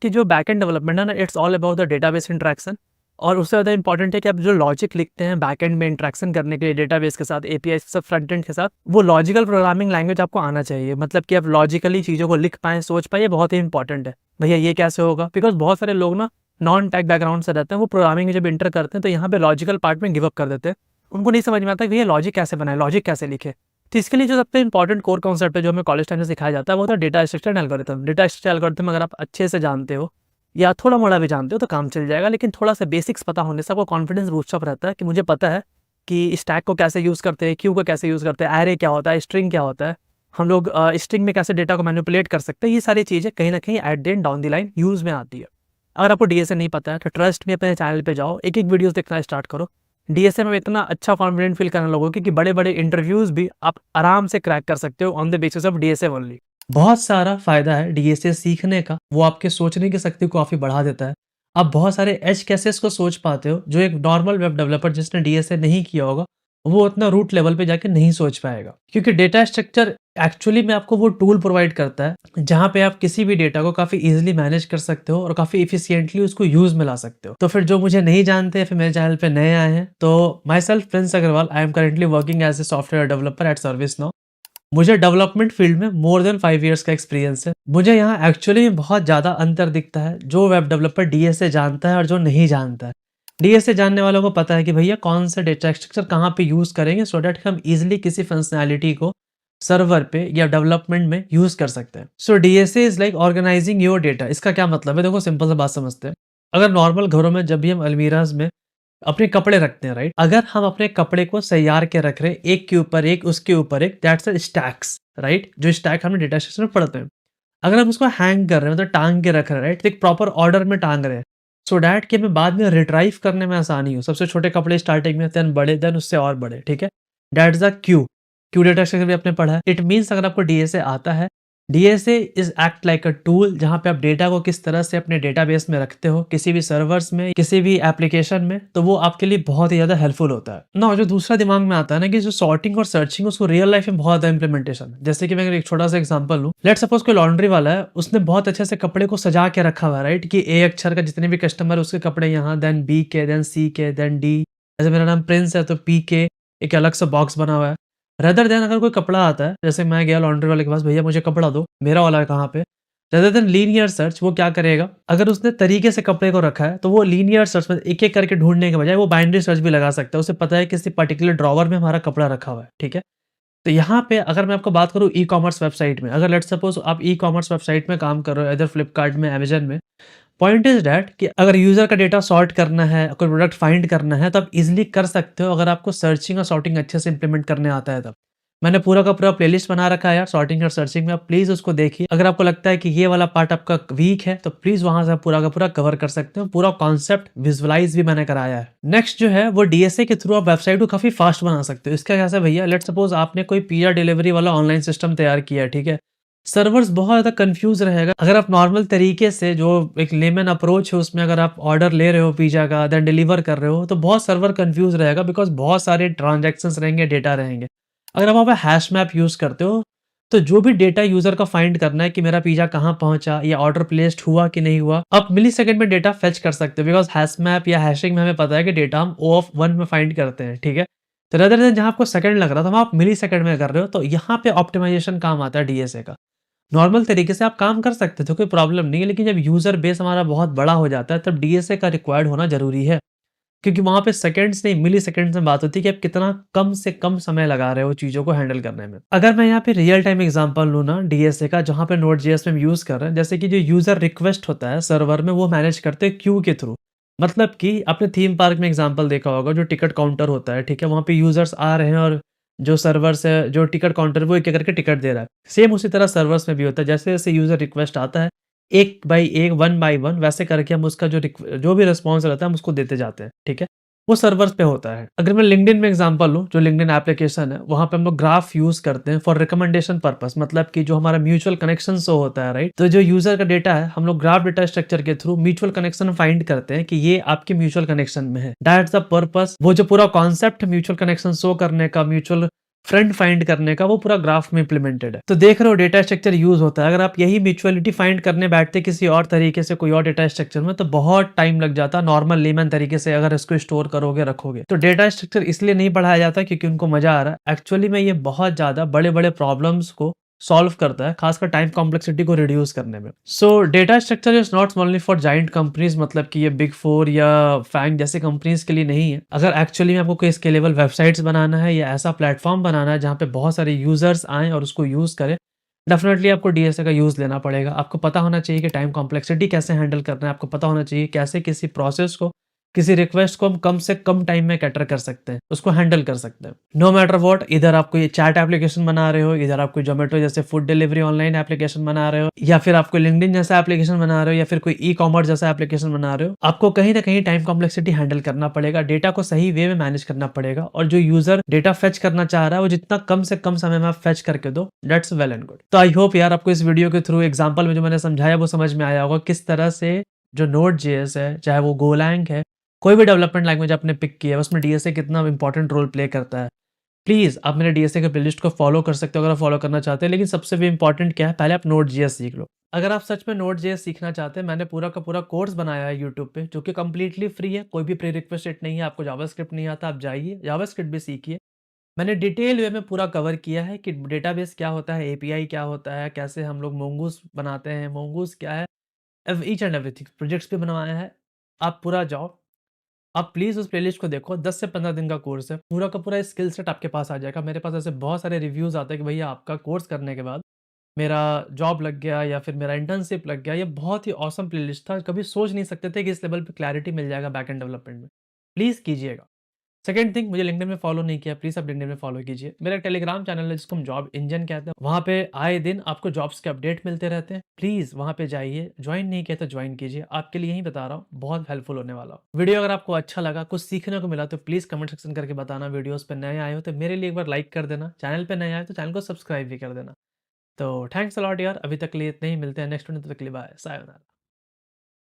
कि जो backend development है ना, it's all about the database interaction. और उससे ज़्यादा इंपॉर्टेंट है कि आप जो लॉजिक लिखते हैं बैकएंड में इंटरेक्शन करने के लिए डेटाबेस के साथ, एपीआई के साथ, फ्रंट एंड के साथ, वो लॉजिकल प्रोग्रामिंग लैंग्वेज आपको आना चाहिए। मतलब कि आप लॉजिकली चीज़ों को लिख पाएँ, सोच पाएँ, ये बहुत ही इंपॉर्टेंट है। भैया ये कैसे होगा? बिकॉज़ बहुत सारे लोग ना नॉन टेक बैकग्राउंड से रहते हैं, वो प्रोग्रामिंग में जब एंटर करते हैं तो यहाँ पे लॉजिकल पार्ट में गिव अप कर देते हैं। उनको नहीं समझ में आता कि भैया लॉजिक कैसे बनाएँ, लॉजिक कैसे लिखें? तो इसके लिए जो सबसे इंपॉर्टेंट कोर कॉन्सेप्ट है जो हमें कॉलेज टाइम में सिखाया जाता है, वो होता है data structure and algorithm. Data structure algorithm अगर आप अच्छे से जानते हो या थोड़ा-मोड़ा भी जानते हो तो काम चल जाएगा, लेकिन थोड़ा-सा बेसिक्स पता होने से आपको कॉन्फिडेंस बूस्ट अप रहता है कि मुझे पता है कि स्टैक को कैसे यूज़ करते हैं, क्यू को कैसे यूज़ करते हैं, एरे क्या होता है, स्ट्रिंग क्या होता है, हम लोग स्ट्रिंग में कैसे डेटा को मैनिपुलेट कर सकते हैं। ये सारी चीज़ें कहीं न कहीं at the end down the line use में आती है। अगर आपको डीएसए नहीं पता है तो ट्रस्ट मी, अपने चैनल पे जाओ, एक-एक वीडियोज़ देखना स्टार्ट करो। डीएसए में इतना अच्छा कॉन्फिडेंट फील करने लगोगे कि बड़े-बड़े इंटरव्यूज़ भी आप आराम से क्रैक कर सकते हो on the basis of DSA only. बहुत सारा फ़ायदा है डीएसए सीखने का, वो आपके सोचने की शक्ति को काफ़ी बढ़ा देता है। आप बहुत सारे एज केसेस को सोच पाते हो, जो एक नॉर्मल वेब डेवलपर जिसने डीएसए नहीं किया होगा, वो उतना रूट लेवल पे जाके नहीं सोच पाएगा। क्योंकि डेटा स्ट्रक्चर एक्चुअली में आपको वो टूल प्रोवाइड करता है, जहाँ पे आप किसी भी डेटा को काफ़ी ईज़िली मैनेज कर सकते हो और काफ़ी एफिशिएंटली उसको यूज़ में ला सकते हो। तो फिर जो मुझे नहीं जानते या फिर मेरे चैनल पे नए आए हैं, तो myself Prince Agrawal, I am currently working as a software developer at ServiceNow. मुझे डेवलपमेंट फील्ड में मोर देन 5 इयर्स का एक्सपीरियंस है। मुझे यहाँ एक्चुअली में बहुत ज़्यादा अंतर दिखता है, जो वेब डेवलपर डीएसए जानता है और जो नहीं जानता है। डीएसए जानने वालों को पता है कि भैया कौन सा डेटा स्ट्रक्चर कहाँ पे यूज़ करेंगे सो दैट हम ईज़िली किसी फंक्शनैलिटी को सर्वर पे या डेवलपमेंट में यूज़ कर सकते हैं। So DSA is like organising your data. इसका क्या मतलब है? देखो सिंपल सा बात समझते हैं। अगर नॉर्मल घरों में जब भी हम अलमीराज़ में अपने कपड़े रखते हैं, राइट? अगर हम अपने कपड़े को सैयार के रख रहे हैं, एक के ऊपर एक, उसके ऊपर एक, दैट्स अ स्टैक्स, राइट? जो स्टैक हमने डेटा स्ट्रक्चर में पढ़ते हैं। अगर हम उसको हैंग कर रहे हैं, मतलब टांग के रख रहे हैं, राइट? तो एक प्रॉपर ऑर्डर में टांग रहे हैं, सो दैट कि हमें बाद में रिट्राइव करने में आसानी हो। सबसे छोटे कपड़े स्टार्टिंग में, देन बड़े, देन उससे और बड़े, ठीक है? That's the Q. Q data structure भी आपने पढ़ा है। इट मीन्स अगर आपको डीएसए आता है, DSA is act like a tool, जहाँ पे आप डेटा को किस तरह से अपने डेटाबेस में रखते हो, किसी भी सर्वर्स में, किसी भी एप्लीकेशन में, तो वो आपके लिए बहुत ही ज़्यादा हेल्पफुल होता है ना। जो दूसरा दिमाग में आता है ना कि जो सॉर्टिंग और सर्चिंग, उसको रियल लाइफ में बहुत ज़्यादा इंप्लीमेंटेशन है। जैसे कि मैं अगर एक छोटा सा एग्जांपल लूँ, लेट सपोज कोई लॉन्ड्री वाला है, उसने बहुत अच्छे से कपड़े को सजा के रखा हुआ है, राइट? कि ए अक्षर का जितने भी कस्टमर है उसके कपड़े यहाँ, देन बी के, देन सी के, देन डी। जैसे मेरा नाम प्रिंस है तो पी के एक अलग सा बॉक्स बना हुआ है। रेदर देन अगर कोई कपड़ा आता है, जैसे मैं गया लॉन्ड्री वाले के पास, भैया मुझे कपड़ा दो, मेरा वाला कहाँ पे? रेदर देन लीनियर सर्च, वो क्या करेगा? अगर उसने तरीके से कपड़े को रखा है, तो वो लीनियर सर्च में एक-एक करके ढूँढने के बजाय वो बाइनरी सर्च भी लगा सकता है। उसे पता है किसी पर्टिकुलर ड्रॉवर में हमारा कपड़ा रखा हुआ है, ठीक है? तो यहाँ पे अगर मैं आपको बात करूँ ई-कॉमर्स वेबसाइट में, अगर लेट्स सपोज़ आप ई-कॉमर्स वेबसाइट में काम कर रहे हो, इधर फ्लिपकार्ट में, अमेज़न में, पॉइंट इज़ दैट कि अगर यूज़र का डेटा सॉर्ट करना है, कोई प्रोडक्ट फाइंड करना है, तो आप ईज़िली कर सकते हो अगर आपको सर्चिंग और सॉर्टिंग अच्छे से इंप्लीमेंट करने आता है तब। मैंने पूरा का पूरा प्लेलिस्ट बना रखा है यार सॉर्टिंग और सर्चिंग में, आप प्लीज़ उसको देखिए। अगर आपको लगता है कि ये वाला पार्ट आपका वीक है, तो प्लीज़ वहाँ से आप पूरा का पूरा कवर कर सकते हो। पूरा कॉन्सेप्ट विजुअलाइज़ भी मैंने कराया है। नेक्स्ट जो है वो डीएसए के थ्रू आप वेबसाइट को काफ़ी फास्ट बना सकते हो। इसका कैसे भैया? लेट्स सपोज़ आपने कोई पिज़्ज़ा डिलीवरी वाला ऑनलाइन सिस्टम तैयार किया है, ठीक है? सर्वर्स बहुत ज़्यादा कन्फ्यूज़ रहेगा। अगर आप नॉर्मल तरीके से जो एक लेमन अप्रोच है उसमें अगर आप ऑर्डर ले रहे हो पिज़्ज़ा का, देन डिलीवर कर रहे हो, तो बहुत सर्वर कन्फ्यूज़ रहेगा बिकॉज़ बहुत सारे ट्रांज़ैक्शंस रहेंगे, डेटा रहेंगे। अगर आप वहाँ पे हैश मैप यूज़ करते हो, तो जो भी डेटा यूज़र का फाइंड करना है कि मेरा पिज़्ज़ा कहाँ पहुँचा या ऑर्डर प्लेस्ड हुआ कि नहीं हुआ, आप मिलीसेकंड में डेटा फेच कर सकते हो बिकॉज़ हैश मैप या हैशिंग में हमें पता है कि डेटा हम O ऑफ 1 में फाइंड करते हैं, ठीक है? तो रेदर देन जहाँ आपको सेकंड लग रहा था, वहाँ आप मिलीसेकंड में कर रहे हो, तो यहाँ पे ऑप्टिमाइज़ेशन काम आता है डीएसए का। नॉर्मल तरीके से आप काम कर सकते थे, कोई प्रॉब्लम नहीं है, लेकिन जब यूज़र बेस हमारा बहुत बड़ा हो जाता है, तब डीएसए का रिक्वायर्ड होना ज़रूरी है। क्योंकि वहाँ पे सेकंड्स नहीं, मिलीसेकंड्स में बात होती है कि आप कितना कम से कम समय लगा रहे हो चीज़ों को हैंडल करने में। अगर मैं यहाँ पे रियल टाइम एग्जांपल लूँ ना डीएसए का, जहाँ पे नोड.जेएस में हम यूज़ कर रहे हैं, जैसे कि जो यूज़र रिक्वेस्ट होता है सर्वर में, वो मैनेज करते हैं क्यू के थ्रू। मतलब कि आपने थीम पार्क में एग्जांपल देखा होगा, जो टिकट काउंटर होता है, ठीक है? वहाँ पे यूज़र्स आ रहे हैं और जो सर्वर से जो टिकट काउंटर वो एक-एक करके टिकट दे रहा है। सेम उसी तरह सर्वर्स में भी होता है। जैसे-जैसे यूज़र रिक्वेस्ट आता है, एक बाई एक, वन बाई वन, वैसे करके हम उसका जो भी रिस्पॉन्स रहता है, हम उसको देते जाते हैं, ठीक है? वो सर्वर्स पे होता है। अगर मैं लिंक्डइन में एग्जांपल लूँ, जो लिंक्डइन एप्लीकेशन है, वहाँ पे हम लोग ग्राफ यूज़ करते हैं फॉर रिकमेंडेशन पर्पस, मतलब कि जो हमारा म्यूचुअल कनेक्शन शो होता है, राइट? तो जो यूज़र का डेटा है, हम लोग ग्राफ डेटा स्ट्रक्चर के थ्रू म्यूचुअल कनेक्शन फाइंड करते हैं कि ये आपके म्यूचुअल कनेक्शन में है। That's the purpose. वो जो पूरा कॉन्सेप्ट म्यूचुअल कनेक्शन शो करने का, म्यूचुअल फ्रेंड फाइंड करने का वो पूरा ग्राफ में इम्प्लीमेंटेड है। तो देख रहे हो डेटा स्ट्रक्चर यूज़ होता है। अगर आप यही म्यूचुअलिटी फाइंड करने बैठते किसी और तरीके से कोई और डेटा स्ट्रक्चर में तो बहुत टाइम लग जाता नॉर्मल लेमन तरीके से अगर इसको स्टोर करोगे, रखोगे। तो डेटा स्ट्रक्चर इसलिए नहीं पढ़ाया जाता क्योंकि उनको मज़ा आ रहा है। एक्चुअली में ये बहुत ज़्यादा बड़े-बड़े प्रॉब्लम्स को सॉल्व करता है, खासकर टाइम कॉम्प्लेक्सिटी को रिड्यूस करने में। सो data structure is not only for giant companies, मतलब कि ये बिग फोर या फैंग जैसे कंपनीज के लिए नहीं है। अगर एक्चुअली में आपको कोई स्केलेबल वेबसाइट्स बनाना है या ऐसा प्लेटफॉर्म बनाना है जहाँ पे बहुत सारे यूजर्स आएँ और उसको यूज़ करें, डेफिनेटली आपको डीएसए का यूज़ लेना पड़ेगा। आपको पता होना चाहिए कि टाइम कॉम्प्लेक्सिटी कैसे हैंडल करना है, आपको पता होना चाहिए कैसे किसी प्रोसेस को, किसी रिक्वेस्ट को हम कम से कम टाइम में कैटर कर सकते हैं, उसको हैंडल कर सकते हैं। नो मैटर व्हाट, इधर आप कोई चैट एप्लीकेशन बना रहे हो, इधर आप कोई ज़ोमैटो जैसे फूड डिलीवरी ऑनलाइन एप्लीकेशन बना रहे हो, या फिर आप कोई लिंक्डइन जैसा एप्लीकेशन बना रहे हो, या फिर कोई ई-कॉमर्स जैसा एप्लीकेशन बना रहे हो, आपको कहीं न कहीं टाइम कॉम्प्लेक्सिटी हैंडल करना पड़ेगा, डेटा को सही वे में मैनेज करना पड़ेगा और जो यूज़र डेटा फेच करना चाह रहा है, वो जितना कम से कम समय में आप फेच करके दो, दैट्स वेल एंड गुड। तो आई होप यार आपको इस वीडियो के थ्रू एग्जांपल में जो मैंने समझाया वो समझ में आया होगा, किस तरह से जो Node.js है, चाहे वो गोलैंग है, कोई भी डेवलपमेंट लैंग्वेज आपने पिक किया है, उसमें डीएसए कितना इंपॉर्टेंट रोल प्ले करता है। प्लीज़ आप मेरे डीएसए के प्लेलिस्ट को फॉलो कर सकते हो अगर आप फॉलो करना चाहते हैं, लेकिन सबसे भी इंपॉर्टेंट क्या है, पहले आप Node.js सीख लो। अगर आप सच में Node.js सीखना चाहते हैं, मैंने पूरा का पूरा कोर्स बनाया है यूट्यूब पे, जो कि कंप्लीटली फ्री है, कोई भी प्री रिक्वेस्ट नहीं है, आपको जावास्क्रिप्ट नहीं आता, आप जाइए, जावास्क्रिप्ट भी सीखिए। मैंने डिटेल वे में पूरा कवर किया है कि डेटाबेस क्या होता है, एपीआई क्या होता है, कैसे हम लोग मोंगूस बनाते हैं, मोंगूस क्या है, ईच एंड एवरीथिंग, प्रोजेक्ट्स भी बनवाया है। आप पूरा जाओ, आप प्लीज़ उस प्लेलिस्ट को देखो, 10 से 15 दिन का कोर्स है। पूरा का पूरा स्किल सेट आपके पास आ जाएगा। मेरे पास ऐसे बहुत सारे रिव्यूज़ आते हैं कि भैया आपका कोर्स करने के बाद मेरा जॉब लग गया या फिर मेरा इंटर्नशिप लग गया। ये बहुत ही ऑसम प्लेलिस्ट था। कभी सोच नहीं सकते थे कि इस लेवल पे क्लैरिटी मिल जाएगा बैकएंड डेवलपमेंट में। प्लीज़ कीजिएगा। सेकंड थिंग, मुझे लिंक्डइन में फॉलो नहीं किया, प्लीज़ आप लिंक्डइन में फॉलो कीजिए। मेरा टेलीग्राम चैनल है जिसको हम जॉब इंजन कहते हैं। वहाँ पे आए दिन आपको जॉब्स के अपडेट मिलते रहते हैं। प्लीज़ वहाँ पे जाइए, ज्वाइन नहीं किया तो ज्वाइन कीजिए। आपके लिए ही बता रहा हूँ, बहुत हेल्पफुल होने वाला हो। वीडियो अगर आपको अच्छा लगा, कुछ सीखने को मिला तो प्लीज़ कमेंट सेक्शन करके बताना। वीडियोज़ पे नए आए हो तो मेरे लिए एक बार लाइक कर देना। चैनल पे नए आए तो चैनल को सब्सक्राइब भी कर देना। तो थैंक्स अ लॉट यार, अभी तक के लिए इतना ही। मिलते हैं नेक्स्ट वीडियो, तब तक के लिए बाय, सायोनारा।